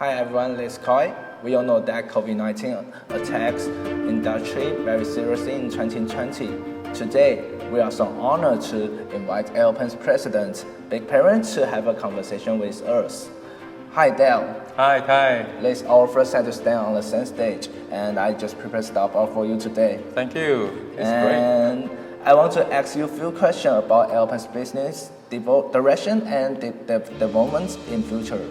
Hi everyone, this is Koi. We all know that COVID-19 attacks industry very seriously in 2020. Today, we are so honored to invite AOPEN's president, Big Parent, to have a conversation with us. Hi Dale. Hi, Kai. This is our first time to stand on the same stage, and I just prepared stuff for you today. Thank you. It's and great. I want to ask you a few questions about AOPEN's business direction and development in future.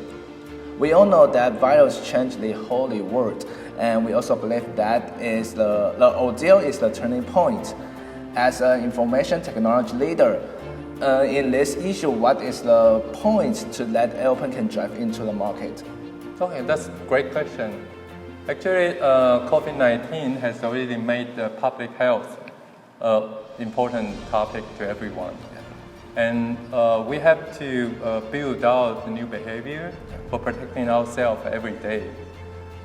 We all know that virus changed the whole world, and we also believe that is the ordeal is the turning point. As an information technology leader, in this issue, what is the point to let AOPEN can drive into the market? Okay, that's a great question. Actually, COVID-19 has already made the public health an important topic to everyone. And we have to build out the new behavior for protecting ourselves every day.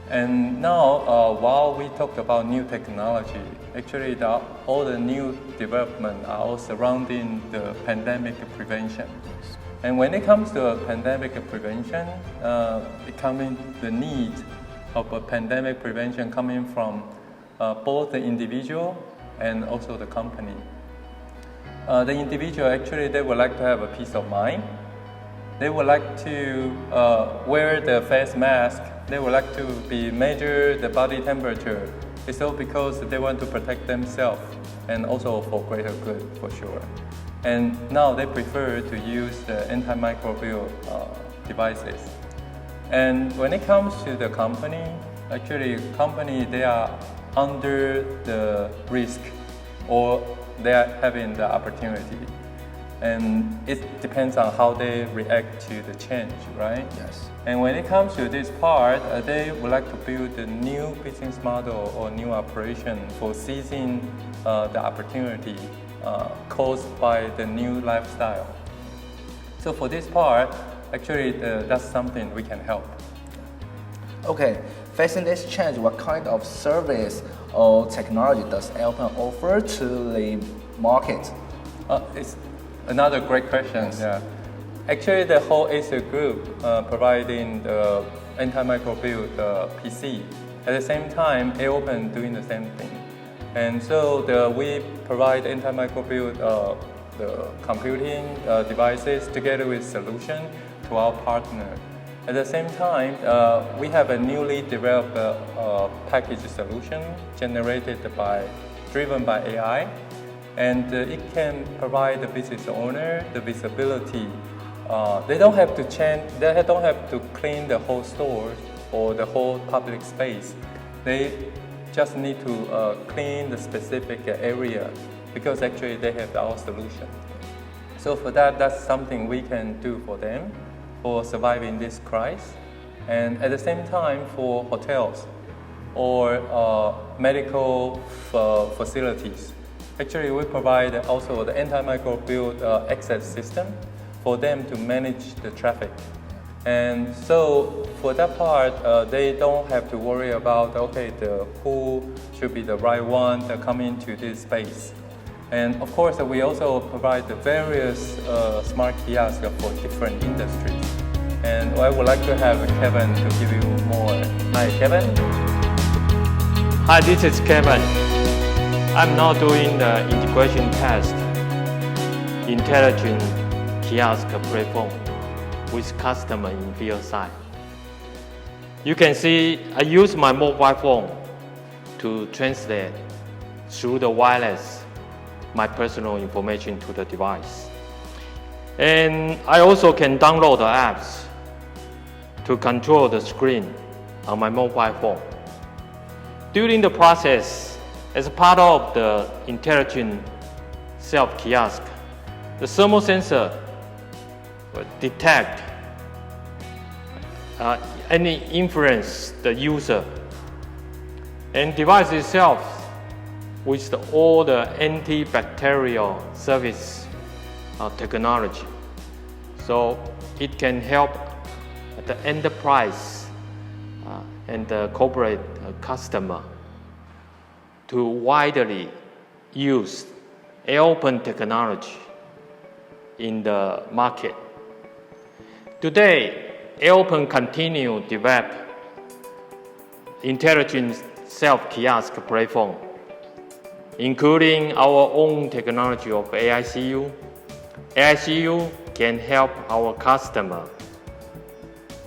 And now, while we talked about new technology, actually all the new development are all surrounding the pandemic prevention. And when it comes to pandemic prevention, the need of a pandemic prevention coming from both the individual and also the company. The individual, actually, they would like to have a peace of mind. They would like to wear the face mask. They would like to measure the body temperature. It's all because they want to protect themselves and also for greater good, for sure. And now they prefer to use the antimicrobial devices. And when it comes to the company, actually, they are under the risk or they are having the opportunity. And it depends on how they react to the change, right? Yes. And when it comes to this part, they would like to build a new business model or new operation for seizing the opportunity caused by the new lifestyle. So for this part, actually, that's something we can help. Okay, facing this change, what kind of service or technology does AOPEN offer to the market? It's another great question. Yes. Yeah. Actually, the whole Acer group providing the antimicrobial PC. At the same time, AOPEN doing the same thing. And so we provide antimicrobial the computing devices together with solution to our partner. At the same time, we have a newly developed package solution driven by AI, and it can provide the business owner the visibility. They don't have to clean the whole store or the whole public space. They just need to clean the specific area because actually they have our solution. So for that's something we can do for them for surviving this crisis. And at the same time for hotels or medical facilities. Actually, we provide also the antimicrobial access system for them to manage the traffic. And so for that part, they don't have to worry about, who should be the right one to come into this space. And of course, we also provide the various smart kiosks for different industries. And I would like to have Kevin to give you more. Hi, Kevin. Hi, this is Kevin. I'm now doing the integration test, intelligent kiosk platform with customer in field site. You can see I use my mobile phone to translate through the wireless my personal information to the device. And I also can download the apps to control the screen on my mobile phone. During the process, as part of the intelligent self-kiosk, the thermal sensor will detect any influence the user, and device itself with all the antibacterial service technology. So it can help the enterprise and the corporate customer to widely use AOPEN technology in the market. Today, AOPEN continue to develop intelligent self-kiosk platform, including our own technology of AICU. AICU can help our customer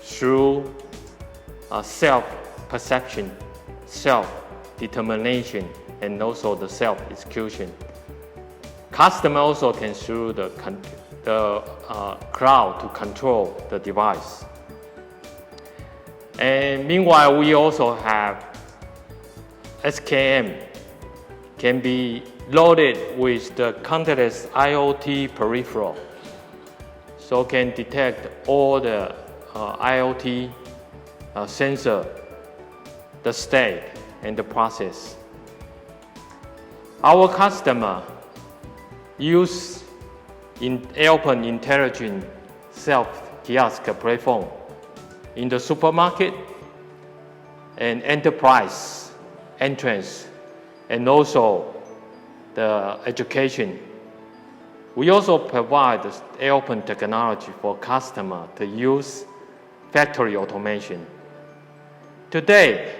through self-perception, self-determination, and also the self-execution. Customer also can through the cloud to control the device. And meanwhile, we also have SKM can be loaded with the contactless IoT peripheral, so can detect all the IoT sensor, the state, and the process. Our customer use AOPEN intelligent self-kiosk platform in the supermarket and enterprise entrance, and also the education. We also provide the AOPEN technology for customer to use factory automation. Today,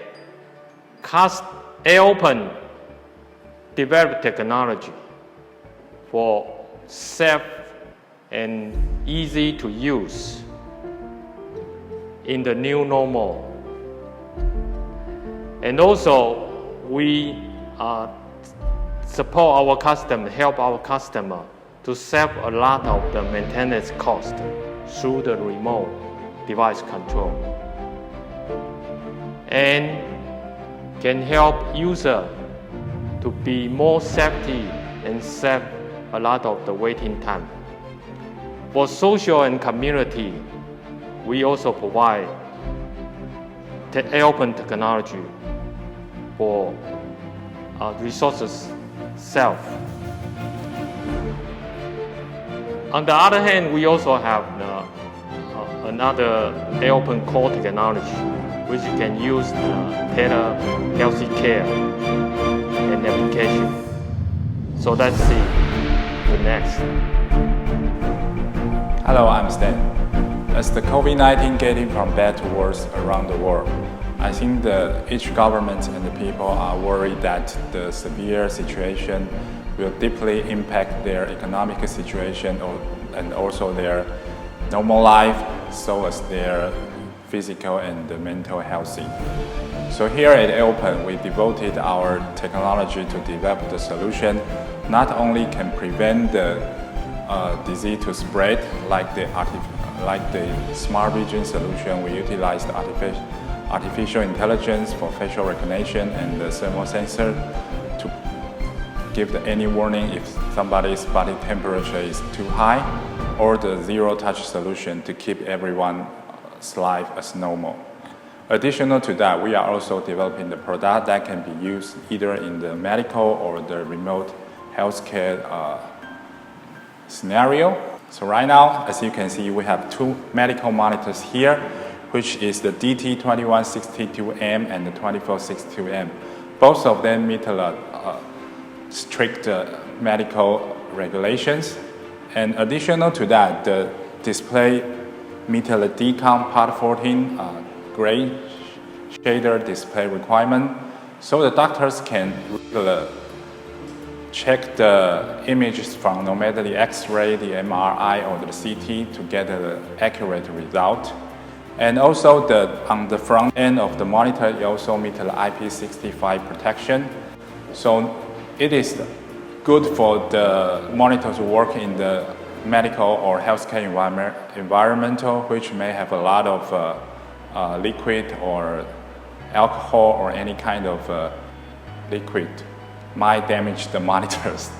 AOPEN developed technology for safe and easy to use in the new normal. And also, we support our customer, help our customer to save a lot of the maintenance cost through the remote device control, and can help user to be more safety and save a lot of the waiting time. For social and community, we also provide the AOPEN technology for resources self. On the other hand, we also have another AOPEN core technology, which you can use tailored healthy care and application. So let's see the next. Hello, I'm Stan. As the COVID-19 getting from bad to worse around the world, I think each government and the people are worried that the severe situation will deeply impact their economic situation and also their normal life, so as their physical and mental health. So here at AOPEN, we devoted our technology to develop the solution not only can prevent the disease to spread, like the smart vision solution. We utilized artificial intelligence for facial recognition and the thermal sensor to give any warning if somebody's body temperature is too high, or the zero-touch solution to keep everyone's life as normal. Additional to that, we are also developing the product that can be used either in the medical or the remote healthcare scenario. So right now, as you can see, we have two medical monitors here, which is the DT2162-M and the 2462-M. Both of them meet strict medical regulations. And additional to that, the display meet the DCOM Part 14 gray shader display requirement. So the doctors can check the images from no matter the X-ray, the MRI, or the CT to get an accurate result. And also on the front end of the monitor, it also meets the IP65 protection. So it is good for the monitor to work in the medical or healthcare environmental, which may have a lot of liquid or alcohol or any kind of liquid might damage the monitors.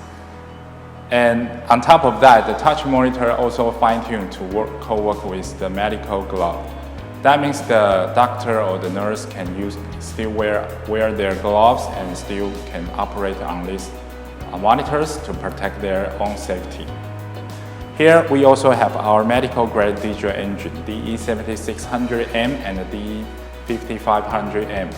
And on top of that, the touch monitor also fine-tuned to co-work with the medical glove. That means the doctor or the nurse can still wear their gloves and still can operate on these monitors to protect their own safety. Here we also have our medical-grade digital engine, DE7600-M and the DE5500-M,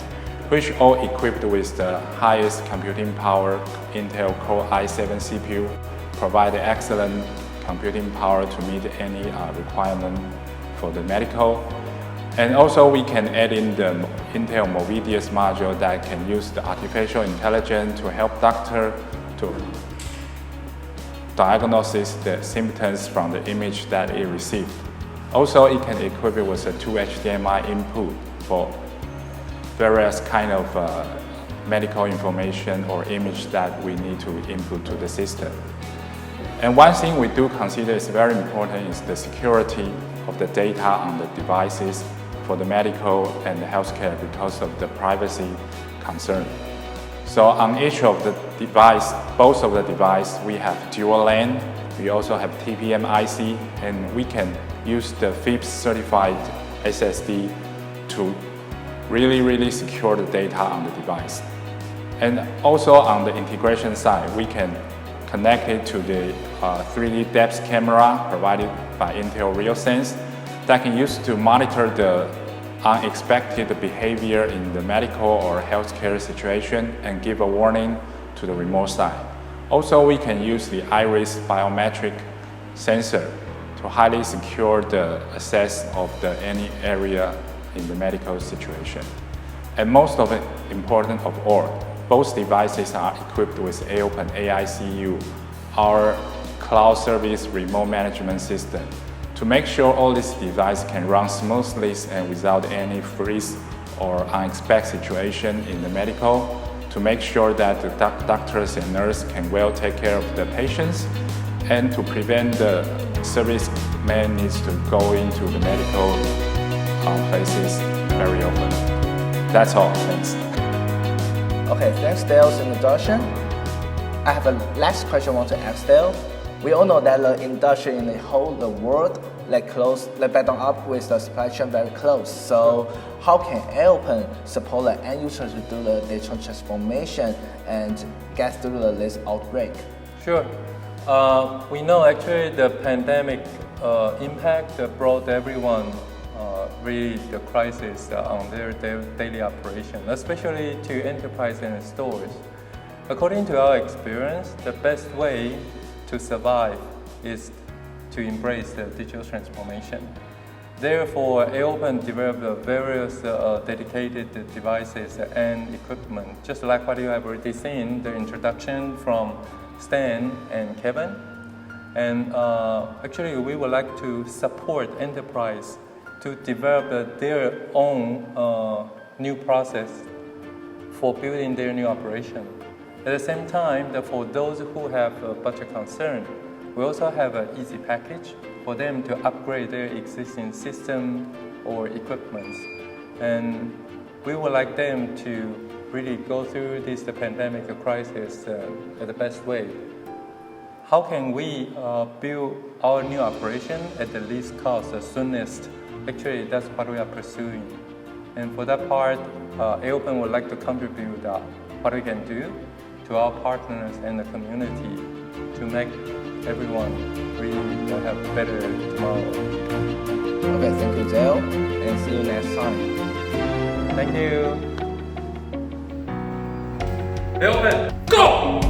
which all equipped with the highest computing power Intel Core i7 CPU, provide excellent computing power to meet any requirement for the medical. And also we can add in the Intel Movidius module that can use the artificial intelligence to help doctor to diagnose the symptoms from the image that it received. Also, it can equip it with a 2 HDMI input for various kind of medical information or image that we need to input to the system. And one thing we do consider is very important is the security of the data on the devices for the medical and the healthcare because of the privacy concern. So on each of the device, both of the device, we have dual LAN, we also have TPM IC, and we can use the FIPS certified SSD to really secure the data on the device. And also on the integration side, we can connect it to the 3D depth camera provided by Intel RealSense that can use to monitor the unexpected behavior in the medical or healthcare situation and give a warning to the remote side. Also, we can use the iris biometric sensor to highly secure the access of any area in the medical situation. And most of it, important of all, both devices are equipped with AOPEN AICU, our cloud service remote management system, to make sure all these devices can run smoothly and without any freeze or unexpected situation in the medical, to make sure that the doctors and nurses can well take care of the patients, and to prevent the serviceman needs to go into the medical places very often. That's all. Thanks. Okay, thanks Dale's introduction. I have a last question I want to ask Dale. We all know that the industry in the whole world back up with the supply chain very close. So how can AOPEN support the end user to do the digital transformation and get through this outbreak? Sure. We know actually the pandemic impact brought everyone really the crisis on their daily operation, especially to enterprise and stores. According to our experience, the best way to survive is to embrace the digital transformation. Therefore, AOPEN developed various dedicated devices and equipment, just like what you have already seen, the introduction from Stan and Kevin. And actually, we would like to support enterprise to develop their own new process for building their new operation. At the same time, for those who have a budget concern, we also have an easy package for them to upgrade their existing system or equipment. And we would like them to really go through this pandemic crisis at the best way. How can we build our new operation at the least cost, the soonest? Actually, that's what we are pursuing. And for that part, AOPEN would like to contribute what we can do to our partners and the community to make everyone really have better tomorrow. Okay, thank you, Dale, and see you next time. Thank you. AOPEN, go!